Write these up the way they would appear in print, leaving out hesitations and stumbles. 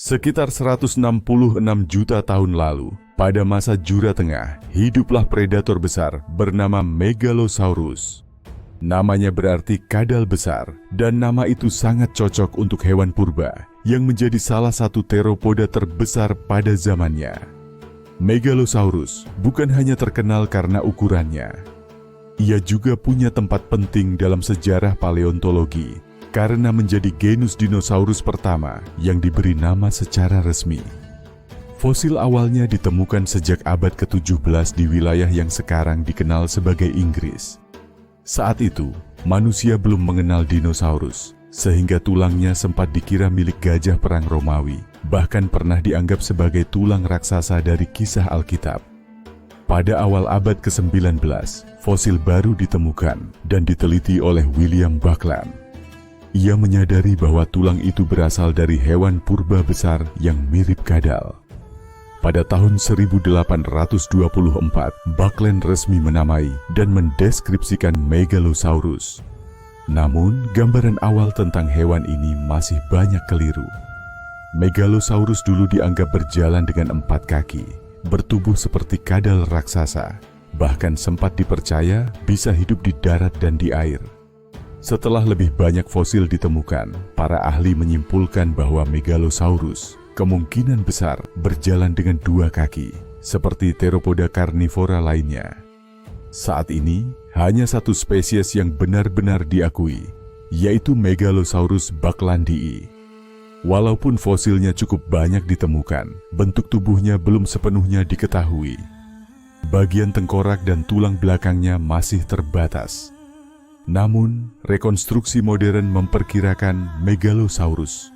Sekitar 166 juta tahun lalu, pada masa Jura Tengah, hiduplah predator besar bernama Megalosaurus. Namanya berarti kadal besar, dan nama itu sangat cocok untuk hewan purba yang menjadi salah satu teropoda terbesar pada zamannya. Megalosaurus bukan hanya terkenal karena ukurannya. Ia juga punya tempat penting dalam sejarah paleontologi karena menjadi genus dinosaurus pertama yang diberi nama secara resmi. Fosil awalnya ditemukan sejak abad ke-17 di wilayah yang sekarang dikenal sebagai Inggris. Saat itu, manusia belum mengenal dinosaurus, sehingga tulangnya sempat dikira milik gajah perang Romawi, bahkan pernah dianggap sebagai tulang raksasa dari kisah Alkitab. Pada awal abad ke-19, fosil baru ditemukan dan diteliti oleh William Buckland. Ia menyadari bahwa tulang itu berasal dari hewan purba besar yang mirip kadal. Pada tahun 1824, Buckland resmi menamai dan mendeskripsikan Megalosaurus. Namun, gambaran awal tentang hewan ini masih banyak keliru. Megalosaurus dulu dianggap berjalan dengan 4 kaki, bertubuh seperti kadal raksasa, bahkan sempat dipercaya bisa hidup di darat dan di air. Setelah lebih banyak fosil ditemukan, para ahli menyimpulkan bahwa Megalosaurus kemungkinan besar berjalan dengan 2 kaki, seperti teropoda karnivora lainnya. Saat ini, hanya satu spesies yang benar-benar diakui, yaitu Megalosaurus bucklandii. Walaupun fosilnya cukup banyak ditemukan, bentuk tubuhnya belum sepenuhnya diketahui. Bagian tengkorak dan tulang belakangnya masih terbatas. Namun, rekonstruksi modern memperkirakan Megalosaurus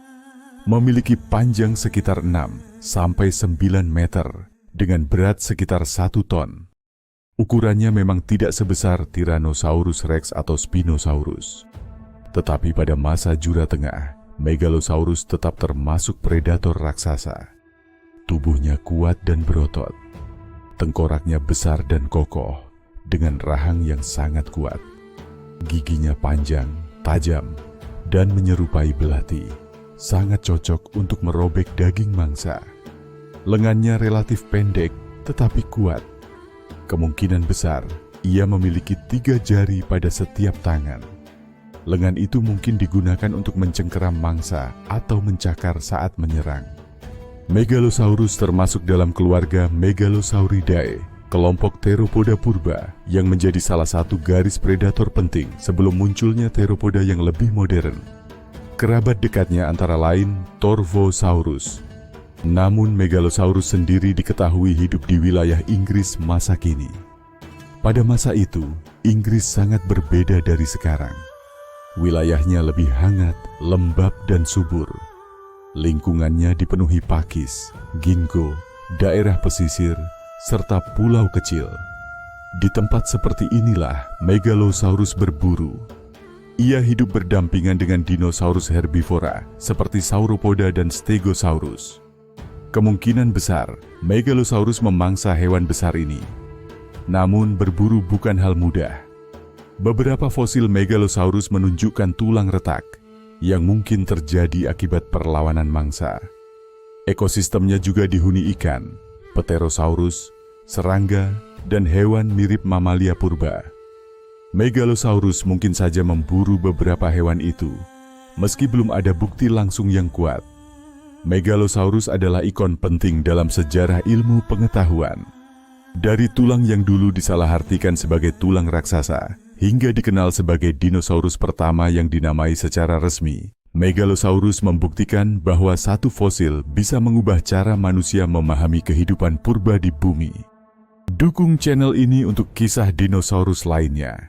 memiliki panjang sekitar 6 sampai 9 meter dengan berat sekitar 1 ton. Ukurannya memang tidak sebesar Tyrannosaurus Rex atau Spinosaurus. Tetapi pada masa Jura Tengah, Megalosaurus tetap termasuk predator raksasa. Tubuhnya kuat dan berotot. Tengkoraknya besar dan kokoh dengan rahang yang sangat kuat. Giginya panjang, tajam, dan menyerupai belati. Sangat cocok untuk merobek daging mangsa. Lengannya relatif pendek, tetapi kuat. Kemungkinan besar, ia memiliki 3 jari pada setiap tangan. Lengan itu mungkin digunakan untuk mencengkeram mangsa atau mencakar saat menyerang. Megalosaurus termasuk dalam keluarga Megalosauridae, kelompok teropoda purba yang menjadi salah satu garis predator penting sebelum munculnya teropoda yang lebih modern. Kerabat dekatnya antara lain Torvosaurus. Namun Megalosaurus sendiri diketahui hidup di wilayah Inggris masa kini. Pada masa itu, Inggris sangat berbeda dari sekarang. Wilayahnya lebih hangat, lembab, dan subur. Lingkungannya dipenuhi pakis, ginkgo, daerah pesisir, serta pulau kecil. Di tempat seperti inilah Megalosaurus berburu. Ia hidup berdampingan dengan dinosaurus herbivora seperti Sauropoda dan Stegosaurus. Kemungkinan besar Megalosaurus memangsa hewan besar ini. Namun berburu bukan hal mudah. Beberapa fosil Megalosaurus menunjukkan tulang retak yang mungkin terjadi akibat perlawanan mangsa. Ekosistemnya juga dihuni ikan, Pterosaurus, serangga, dan hewan mirip mamalia purba. Megalosaurus mungkin saja memburu beberapa hewan itu, meski belum ada bukti langsung yang kuat. Megalosaurus adalah ikon penting dalam sejarah ilmu pengetahuan. Dari tulang yang dulu disalahartikan sebagai tulang raksasa, hingga dikenal sebagai dinosaurus pertama yang dinamai secara resmi, Megalosaurus membuktikan bahwa satu fosil bisa mengubah cara manusia memahami kehidupan purba di bumi. Dukung channel ini untuk kisah dinosaurus lainnya.